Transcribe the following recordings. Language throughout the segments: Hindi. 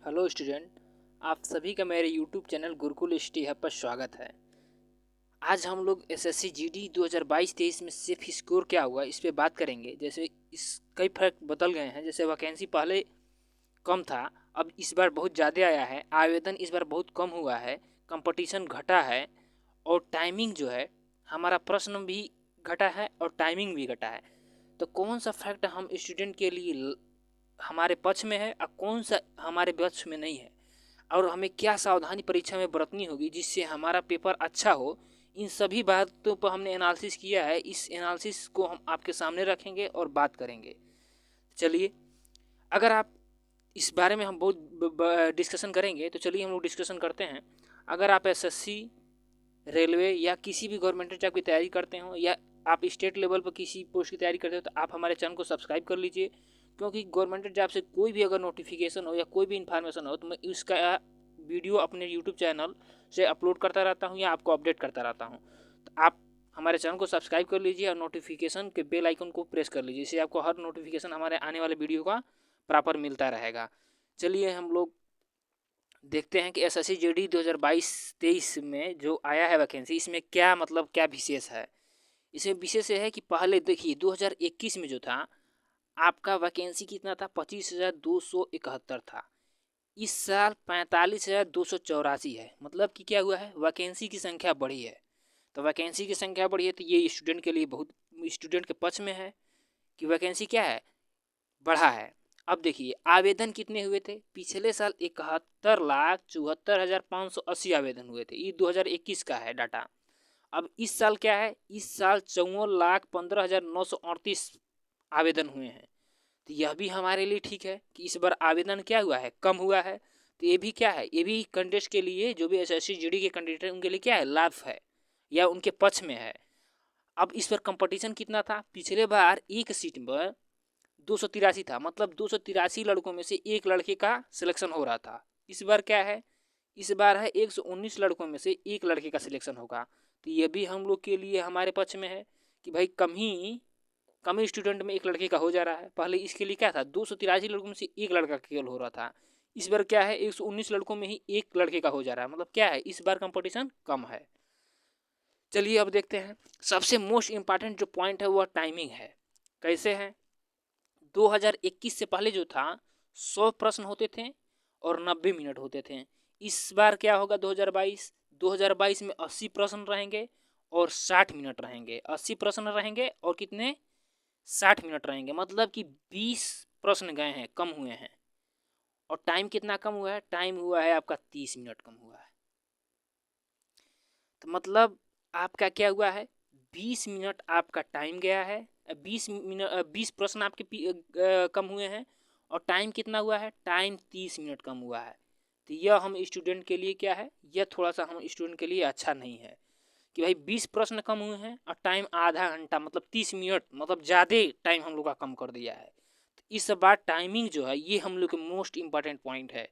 हेलो स्टूडेंट, आप सभी का मेरे YouTube channel Gurukul study hub पर स्वागत है। आज हम लोग एसएससी जीडी 2022-23 में सिर्फ स्कोर क्या हुआ इस पे बात करेंगे। जैसे इस कई फर्क बदल गए हैं। जैसे वैकेंसी पहले कम था, अब इस बार बहुत ज़्यादा आया है। आवेदन इस बार बहुत कम हुआ है, कंपटीशन घटा है और टाइमिंग जो है, हमारा प्रश्न भी घटा है और टाइमिंग भी घटा है। तो कौन सा फैक्ट हम स्टूडेंट के लिए हमारे पक्ष में है और कौन सा हमारे पक्ष में नहीं है, और हमें क्या सावधानी परीक्षा में बरतनी होगी जिससे हमारा पेपर अच्छा हो, इन सभी बातों पर हमने एनालिसिस किया है। इस एनालिसिस को हम आपके सामने रखेंगे और बात करेंगे। चलिए, अगर आप इस बारे में हम बहुत डिस्कशन करेंगे, तो चलिए हम लोग डिस्कशन करते हैं। अगर आप एसएससी, रेलवे या किसी भी गवर्नमेंट जॉब की तैयारी करते हो या आप स्टेट लेवल पर किसी पोस्ट की तैयारी करते हो, तो आप हमारे चैनल को सब्सक्राइब कर लीजिए। क्योंकि गवर्नमेंट जॉब से कोई भी अगर नोटिफिकेशन हो या कोई भी इन्फॉर्मेशन हो, तो मैं इसका वीडियो अपने यूट्यूब चैनल से अपलोड करता रहता हूँ या आपको अपडेट करता रहता हूँ। तो आप हमारे चैनल को सब्सक्राइब कर लीजिए और नोटिफिकेशन के बेल आइकन को प्रेस कर लीजिए, इससे आपको हर नोटिफिकेशन हमारे आने वाले वीडियो का प्रॉपर मिलता रहेगा। चलिए हम लोग देखते हैं कि एसएससी जीडी 2022-23 में जो आया है वैकेंसी, इसमें क्या मतलब क्या विशेष है। इसमें विशेष है कि पहले देखिए 2021 में जो था आपका वैकेंसी कितना था, 25,271 था। इस साल 45,284 है। मतलब कि क्या हुआ है, वैकेंसी की संख्या बढ़ी है। तो वैकेंसी की संख्या बढ़ी है तो ये स्टूडेंट के लिए बहुत, स्टूडेंट के पक्ष में है कि वैकेंसी क्या है, बढ़ा है। अब देखिए आवेदन कितने हुए थे, पिछले साल 71,74,580 आवेदन हुए थे। ये 2021 का है डाटा। अब इस साल क्या है, इस साल 54,15,938 आवेदन हुए हैं। तो यह भी हमारे लिए ठीक है कि इस बार आवेदन क्या हुआ है, कम हुआ है। तो ये भी क्या है, ये भी कैंडिडेट के लिए, जो भी एसएससी जीडी के कैंडिडेट हैं उनके लिए क्या है, लाभ है या उनके पक्ष में है। अब इस पर कंपटीशन कितना था, पिछले बार एक सीट पर 283 था। मतलब 283 लड़कों में से एक लड़के का सिलेक्शन हो रहा था। इस बार क्या है, इस बार है 119 लड़कों में से एक लड़के का सिलेक्शन होगा। तो ये भी हम लोग के लिए हमारे पक्ष में है कि भाई कम ही स्टूडेंट में एक लड़के का हो जा रहा है। पहले इसके लिए क्या था, 283 लड़कों में से एक लड़का केवल हो रहा था। इस बार क्या है, 119 लड़कों में ही एक लड़के का हो जा रहा है। मतलब क्या है, इस बार कंपटीशन कम है। चलिए अब देखते हैं, सबसे मोस्ट इंपॉर्टेंट जो पॉइंट है वह टाइमिंग है। कैसे है, 2021 से पहले जो था 100 प्रश्न होते थे और 90 मिनट होते थे। इस बार क्या होगा, 2022 में 80 प्रश्न रहेंगे और 60 मिनट रहेंगे। 80 प्रश्न रहेंगे और कितने, 60 मिनट रहेंगे। मतलब कि 20 प्रश्न गए हैं, कम हुए हैं। और टाइम कितना कम हुआ है, टाइम हुआ है आपका 30 मिनट कम हुआ है। तो मतलब आपका क्या हुआ है, 20 मिनट आपका टाइम गया है। 20 प्रश्न आपके कम हुए हैं और टाइम कितना हुआ है, टाइम 30 मिनट कम हुआ है। तो यह हम स्टूडेंट के लिए क्या है, यह थोड़ा सा हम स्टूडेंट के लिए अच्छा नहीं है कि भाई 20 प्रश्न कम हुए हैं और टाइम आधा घंटा, मतलब 30 मिनट, मतलब ज़्यादा टाइम हम लोग का कम कर दिया है। तो इस बार टाइमिंग जो है ये हम लोग के मोस्ट इम्पॉर्टेंट पॉइंट है।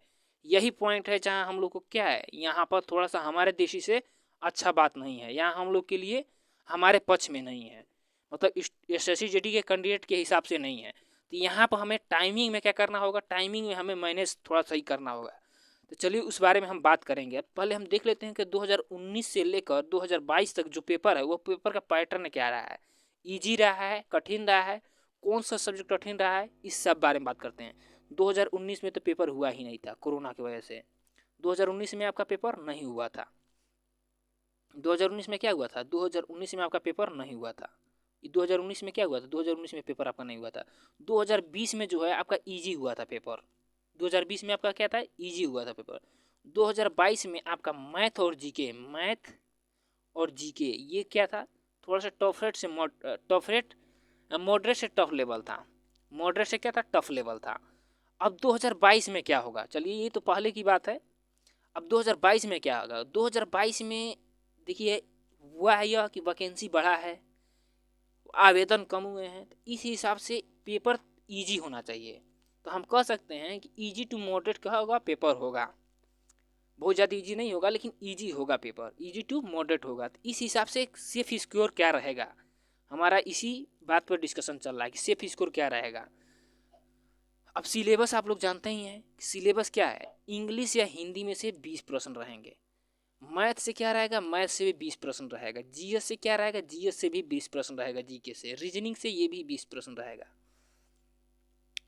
यही पॉइंट है जहाँ हम लोग को क्या है, यहाँ पर थोड़ा सा हमारे देशी से अच्छा बात नहीं है, यहाँ हम लोग के लिए हमारे पक्ष में नहीं है। मतलब एसएससी जीडी के कैंडिडेट के हिसाब से नहीं है। तो यहाँ पर हमें टाइमिंग में क्या करना होगा, टाइमिंग में हमें मैनेज थोड़ा सही करना होगा। तो चलिए उस बारे में हम बात करेंगे। पहले हम देख लेते हैं कि 2019 से लेकर 2022 तक जो पेपर है वो पेपर का पैटर्न क्या रहा है, ईजी रहा है, कठिन रहा है, कौन सा सब्जेक्ट कठिन रहा है, इस सब बारे में बात करते हैं। 2019 में तो पेपर हुआ ही नहीं था कोरोना की वजह से। 2019 में आपका पेपर नहीं हुआ था। 2019 में क्या हुआ था, 2019 में आपका पेपर नहीं हुआ था। 2019 में क्या हुआ था, 2019 में पेपर आपका नहीं हुआ था। 2020 में जो है आपका ईजी हुआ था पेपर। 2020 में आपका क्या था, ईजी हुआ था पेपर। 2022 में आपका मैथ और जीके ये क्या था, थोड़ा सा टफ रेट मॉडरेट से टफ लेवल था। मॉडरेट से क्या था, टफ लेवल था। अब 2022 में क्या होगा, चलिए ये तो पहले की बात है। अब 2022 में क्या होगा, 2022 में देखिए हुआ है यह कि वैकेंसी बढ़ा है, आवेदन कम हुए हैं। तो इस हिसाब से पेपर इजी होना चाहिए। तो हम कह सकते हैं कि इजी टू मॉडरेट क्या होगा, पेपर होगा। बहुत ज़्यादा इजी नहीं होगा लेकिन इजी होगा पेपर, इजी टू मॉडरेट होगा। तो इस हिसाब से सेफ स्कोर क्या रहेगा, हमारा इसी बात पर डिस्कशन चल रहा है कि सेफ स्कोर क्या रहेगा। अब सिलेबस आप लोग जानते ही हैं, सिलेबस क्या है, इंग्लिश या हिंदी में से 20 प्रश्न रहेंगे, मैथ से क्या रहेगा, मैथ से भी 20 प्रश्न रहेगा, जीएस से क्या रहेगा, जीएस से भी 20 प्रश्न रहेगा, जीके से, रीजनिंग से ये भी 20 प्रश्न रहेगा।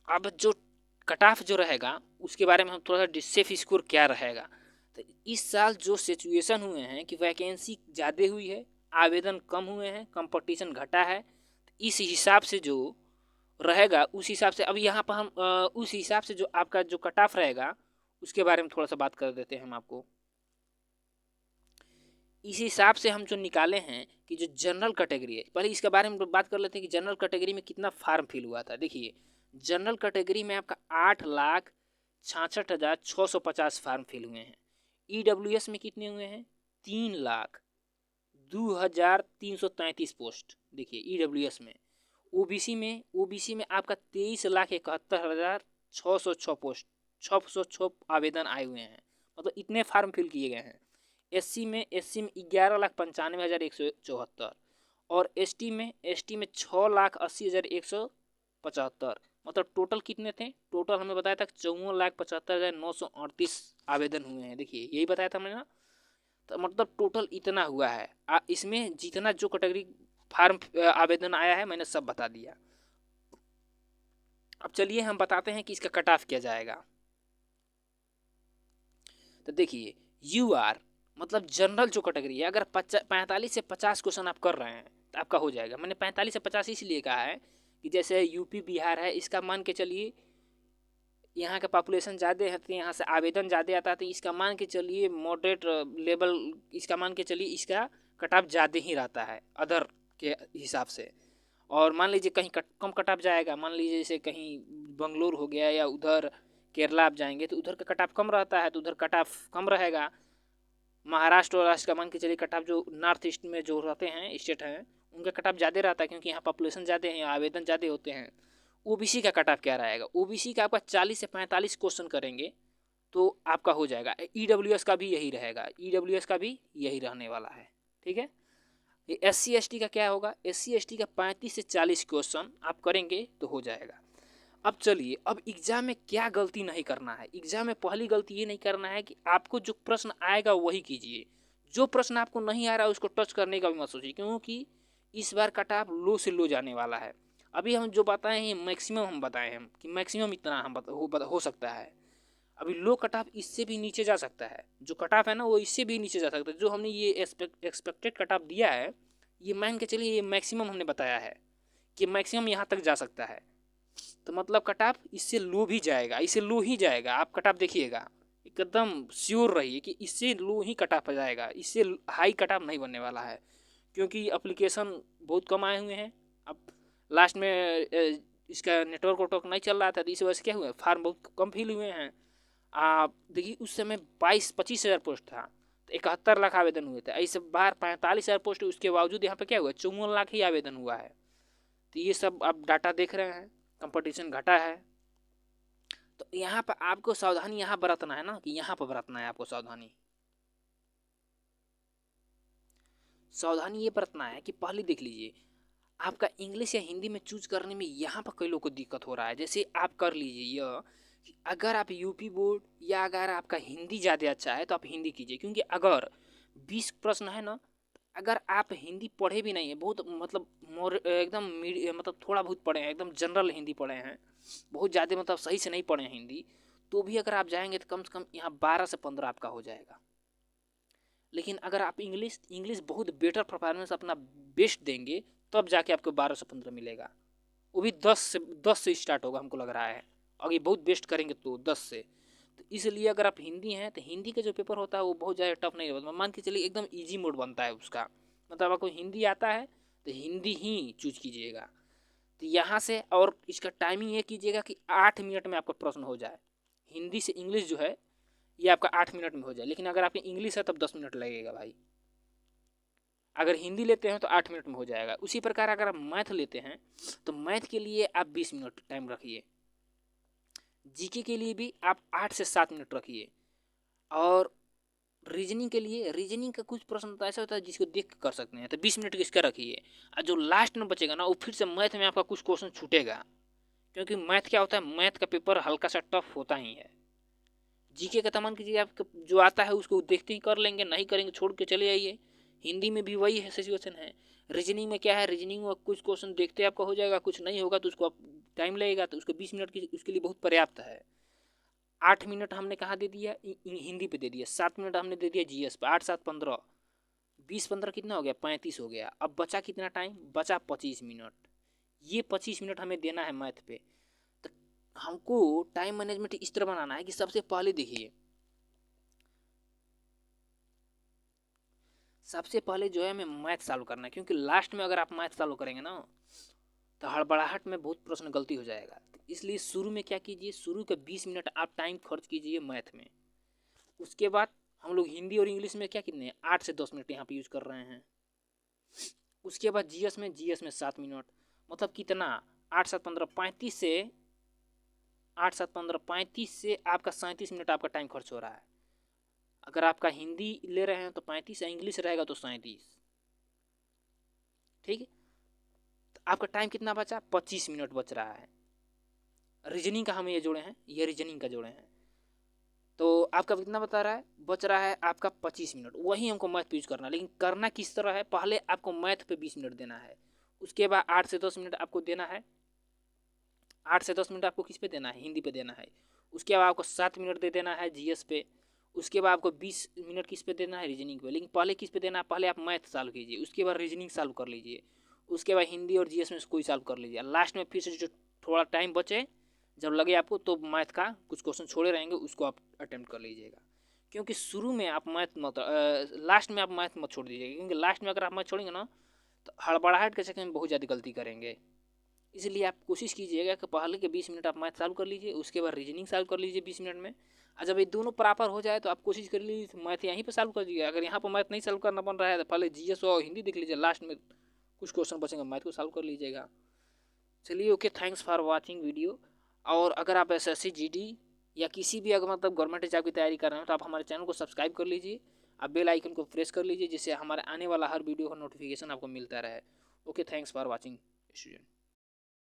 अब जो कट ऑफ जो रहेगा उसके बारे में हम थोड़ा सा सेफ स्कोर क्या रहेगा। तो इस साल जो सिचुएशन हुए हैं कि वैकेंसी ज़्यादा हुई है, आवेदन कम हुए हैं, कंपटीशन घटा है, तो इस हिसाब से जो रहेगा उस हिसाब से अब यहाँ पर हम उस हिसाब से जो आपका जो कट ऑफ रहेगा उसके बारे में थोड़ा सा बात कर देते हैं हम आपको। इस हिसाब से हम जो निकाले हैं कि जो जनरल कैटेगरी है, पहले इसके बारे में बात कर लेते हैं कि जनरल कैटेगरी में कितना फार्म फिल हुआ था। देखिए जनरल कैटेगरी में आपका 8,66,650 फार्म फिल हुए हैं। ईडब्ल्यूएस में कितने हुए हैं, 3,02,333 पोस्ट। देखिए ईडब्ल्यूएस में, ओबीसी में आपका 23,71,606 पोस्ट, 606 आवेदन आए हुए हैं, मतलब इतने फार्म फिल किए गए हैं। एससी में 11,95,174 और एसटी में 6,80,175, मतलब टोटल कितने थे, टोटल हमें बताया था 54,75,938 आवेदन हुए हैं। देखिए यही बताया था हमने ना, तो मतलब टोटल इतना हुआ है। इसमें जितना जो कैटेगरी फार्म आवेदन आया है मैंने सब बता दिया। अब चलिए हम बताते हैं कि इसका कट ऑफ किया जाएगा। तो देखिए यूआर मतलब जनरल जो कैटेगरी है, अगर 45 से 50 क्वेश्चन आप कर रहे हैं तो आपका हो जाएगा। मैंने 45 से 50 इसलिए कहा है कि जैसे यूपी बिहार है, इसका मान के चलिए यहाँ का पॉपुलेशन ज़्यादा है तो यहाँ से आवेदन ज़्यादा आता है, तो इसका मान के चलिए मॉडरेट लेवल, इसका मान के चलिए इसका कट ऑफ ज़्यादा ही रहता है अदर के हिसाब से। और मान लीजिए कहीं कम कट ऑफ जाएगा, मान लीजिए जैसे कहीं बंगलोर हो गया या उधर केरला आप जाएंगे तो उधर का कट ऑफ कम रहता है, तो उधर कट ऑफ कम रहेगा। महाराष्ट्र और राष्ट्र का मान के चलिए कट ऑफ जो नॉर्थ ईस्ट में जो रहते हैं स्टेट हैं उनका कट ऑफ ज़्यादा रहता है, क्योंकि यहाँ पॉपुलेशन ज़्यादा है, यहाँ आवेदन ज़्यादा होते हैं। ओबीसी का कट ऑफ क्या रहेगा, ओबीसी का आपका 40 से 45 क्वेश्चन करेंगे तो आपका हो जाएगा। ईडब्ल्यूएस का भी यही रहेगा, ईडब्ल्यूएस का भी यही रहने वाला है, ठीक है। ये एससी एसटी का क्या होगा, एससी एसटी का 35 से 40 क्वेश्चन आप करेंगे तो हो जाएगा। अब चलिए, अब एग्जाम में क्या गलती नहीं करना है। एग्जाम में पहली गलती ये नहीं करना है कि आपको जो प्रश्न आएगा वही कीजिए, जो प्रश्न आपको नहीं आ रहा है उसको टच करने का भी मत सोचिए, क्योंकि इस बार कट ऑफ लो से लो जाने वाला है। अभी हम जो बताए हैं मैक्सिमम हम बताए हैं कि मैक्सिमम इतना हम हो सकता है। अभी लो कट ऑफ इससे भी नीचे जा सकता है, जो कट ऑफ है ना वो इससे भी नीचे जा सकता है। जो हमने ये एक्सपेक्टेड कट ऑफ दिया है ये मान के चलिए ये मैक्सिमम हमने बताया है कि मैक्सिमम यहाँ तक जा सकता है, तो मतलब कट ऑफ इससे लो भी जाएगा, इससे लो ही जाएगा। आप कट ऑफ देखिएगा, एकदम श्योर रहिए कि इससे लो ही कट ऑफ जाएगा, इससे हाई कट ऑफ नहीं बनने वाला है, क्योंकि एप्लीकेशन बहुत कम आए हुए हैं। अब लास्ट में इसका नेटवर्क वटवर्क नहीं चल रहा था, तो इस वजह से क्या हुआ, फार्म बहुत कम फिल हुए हैं। आप देखिए उस समय 22-25 हज़ार पोस्ट था तो 71 लाख आवेदन हुए थे। ऐसे बार 45 हज़ार पोस्ट, उसके बावजूद यहाँ पे क्या हुआ, 54 लाख ही आवेदन हुआ है। तो ये सब आप डाटा देख रहे हैं, कंपटीशन घटा है। तो यहाँ पर आपको सावधानी यहाँ बरतना है ना, कि यहाँ पर बरतना है आपको सावधानी। सावधानी ये बरतना है कि पहले देख लीजिए आपका इंग्लिश या हिंदी में चूज करने में यहाँ पर कई लोगों को दिक्कत हो रहा है। जैसे आप कर लीजिए यह कि अगर आप यूपी बोर्ड या अगर आपका हिंदी ज़्यादा अच्छा है तो आप हिंदी कीजिए, क्योंकि अगर 20 प्रश्न है ना, अगर आप हिंदी पढ़े भी नहीं है, बहुत मतलब मोर एकदम मतलब थोड़ा बहुत पढ़े हैं, एकदम जनरल हिंदी पढ़े हैं, बहुत ज़्यादा मतलब सही से नहीं पढ़े हैं हिंदी, तो भी अगर आप जाएंगे तो कम से कम यहाँ 12 से 15 आपका हो जाएगा। लेकिन अगर आप इंग्लिश इंग्लिश बहुत बेटर परफॉर्मेंस अपना बेस्ट देंगे तब जाके आपको 12 से 15 मिलेगा, वो भी 10 से स्टार्ट होगा हमको लग रहा है। अगर बहुत बेस्ट करेंगे तो 10 से। तो इसलिए अगर आप हिंदी हैं तो हिंदी का जो पेपर होता है वो बहुत ज़्यादा टफ नहीं होता, मान के चलिए एकदम ईजी मोड बनता है उसका। मतलब आपको हिंदी आता है तो हिंदी ही चूज कीजिएगा। तो यहाँ से और इसका टाइमिंग ये कीजिएगा कि 8 मिनट में आपका प्रश्न हो जाए। हिंदी से इंग्लिश जो है ये आपका 8 मिनट में हो जाए, लेकिन अगर आपकी इंग्लिश है तब 10 मिनट लगेगा भाई। अगर हिंदी लेते हैं तो 8 मिनट में हो जाएगा। उसी प्रकार अगर आप मैथ लेते हैं तो मैथ के लिए आप 20 मिनट टाइम रखिए, जीके के लिए भी आप 8 से 7 मिनट रखिए, और रीजनिंग के लिए रीजनिंग का कुछ प्रश्न तो ऐसा होता है जिसको देख कर सकते हैं, तो 20 मिनट इसका रखिए। और जो लास्ट में बचेगा ना वो फिर से मैथ में आपका कुछ क्वेश्चन छूटेगा, क्योंकि मैथ क्या होता है, मैथ का पेपर हल्का सा टफ होता ही है। जीके का तमान कीजिए, आप जो आता है उसको देखते ही कर लेंगे, नहीं करेंगे छोड़ के चले जाइए। हिंदी में भी वही है सिचुएशन है। रीजनिंग में क्या है, रीजनिंग में कुछ क्वेश्चन देखते आपका हो जाएगा, कुछ नहीं होगा तो उसको आप टाइम लगेगा, तो उसको 20 मिनट की उसके लिए बहुत पर्याप्त है। 8 मिनट हमने कहाँ दे दिया, हिंदी पे दे दिया। 7 मिनट हमने दे दिया जीएस पे। 8 7 15, 20 15 कितना हो गया, 35 हो गया। अब बचा कितना टाइम, बचा 25 मिनट। ये 25 मिनट हमें देना है मैथ पे। तो हमको टाइम मैनेजमेंट इस तरह बनाना है कि सबसे पहले देखिए, सबसे पहले जो है हमें मैथ सॉल्व करना है, क्योंकि लास्ट में अगर आप मैथ सॉल्व करेंगे ना तो हड़बड़ाहट में बहुत प्रश्न गलती हो जाएगा। तो इसलिए शुरू में क्या कीजिए, शुरू के 20 मिनट आप टाइम खर्च कीजिए मैथ में। उसके बाद हम लोग हिंदी और इंग्लिश में क्या कितने 8 से 10 मिनट यहाँ पे यूज कर रहे हैं। उसके बाद जीएस में 7 मिनट, मतलब कितना, 8 7 15 35 से 8 7 15 35 से आपका 37 मिनट आपका टाइम खर्च हो रहा है। अगर आपका हिंदी ले रहे हैं तो 35, इंग्लिश रहेगा तो 37। ठीक है, तो आपका टाइम कितना बचा, 25 मिनट बच रहा है। रीजनिंग का हम ये जोड़े हैं, ये रीजनिंग का जोड़े हैं, तो आपका कितना बता रहा है, बच रहा है आपका 25 मिनट। वही हमको मैथ पे यूज करना है, लेकिन करना किस तरह है, पहले आपको मैथ पे 20 मिनट देना है। उसके बाद 8 से 10 मिनट आपको देना है, 8 से 10 मिनट आपको किस पे देना है, हिंदी पे देना है। उसके बाद आपको 7 मिनट दे देना है जीएस पे। उसके बाद आपको 20 मिनट किस पे देना है, रीजनिंग पे। लेकिन पहले किस पे देना है, पहले आप मैथ सॉल्व कीजिए, उसके बाद रीजनिंग सॉल्व कर लीजिए, उसके बाद हिंदी और जीएस में से कोई सॉल्व कर लीजिए। लास्ट में फिर से जो थोड़ा टाइम बचे, जब लगे आपको, तो मैथ का कुछ क्वेश्चन छोड़े रहेंगे उसको आप अटेम्प्ट कर लीजिएगा। क्योंकि शुरू में आप मैथ मत, लास्ट में आप मैथ मत छोड़ दीजिएगा, क्योंकि लास्ट में अगर आप मैथ छोड़ेंगे ना तो हड़बड़ाहट के चक्कर में बहुत ज़्यादा गलती करेंगे। इसलिए आप कोशिश कीजिएगा कि पहले के 20 मिनट आप मैथ सॉल्व कर लीजिए, उसके बाद रीजनिंग सॉल्व कर लीजिए 20 मिनट में। और जब ये दोनों प्रॉपर हो जाए तो आप कोशिश कर लीजिए तो मैथ यहीं पे सॉल्व कर दीजिए। अगर यहाँ पर मैथ नहीं सॉल्व करना बन रहा है तो पहले जीएस और हिंदी देख लीजिए, लास्ट में कुछ क्वेश्चन बचेंगे मैथ को सॉल्व कर लीजिएगा। चलिए, okay, thanks for watching video. और अगर आप एसएससी जीडी या किसी भी अगर मतलब गवर्नमेंट एग्जाम की तैयारी कर रहे हैं तो आप हमारे चैनल को सब्सक्राइब कर लीजिए, आप बेल आइकन को प्रेस कर लीजिए, जिससे हमारे आने वाला हर वीडियो का नोटिफिकेशन आपको मिलता रहे। Okay, thanks for watching student.